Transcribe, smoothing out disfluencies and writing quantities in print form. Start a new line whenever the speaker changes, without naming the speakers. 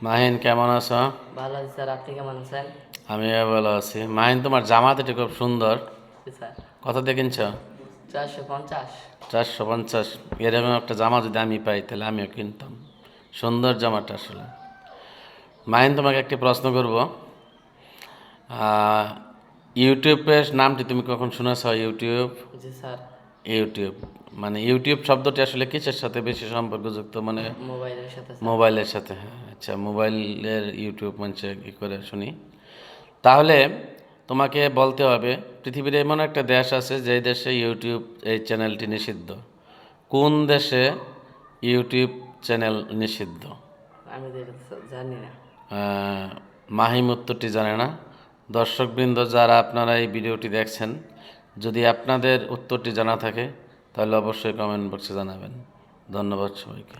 মাহিন কেমন আছো?
ভালো আছি স্যার, আপনি কেমন আছেন?
আমিও ভালো আছি। মাহিন, তোমার জামাটি খুব সুন্দর।
জি স্যার।
কত দিয়ে কিনছ?
450।
450। এরকম একটা জামা যদি আমি পাই তাহলে আমিও কিনতাম। সুন্দর জামাটা আসলে। মাহিন, তোমাকে একটি প্রশ্ন করব। ইউটিউবের নামটি তুমি কখন শুনেছ? ইউটিউব।
জি স্যার।
ইউটিউব মানে ইউটিউব শব্দটি আসলে কিসের সাথে বেশি সম্পর্কযুক্ত? মানে
মোবাইলের সাথে স্যার।
মোবাইলের সাথে। হ্যাঁ, আচ্ছা, মোবাইলের ইউটিউব মানে কী করে শুনি। তাহলে তোমাকে বলতে হবে, পৃথিবীর এমন একটা দেশ আছে যেই দেশে ইউটিউব এই চ্যানেলটি নিষিদ্ধ। কোন দেশে ইউটিউব চ্যানেল নিষিদ্ধ?
আমি তো এটা জানি না।
মাহিম উত্তরটি জানে না। দর্শকবৃন্দ, যারা আপনারা এই ভিডিওটি দেখছেন, যদি আপনাদের উত্তরটি জানা থাকে তাহলে অবশ্যই কমেন্ট বক্সে জানাবেন। ধন্যবাদ সবাইকে।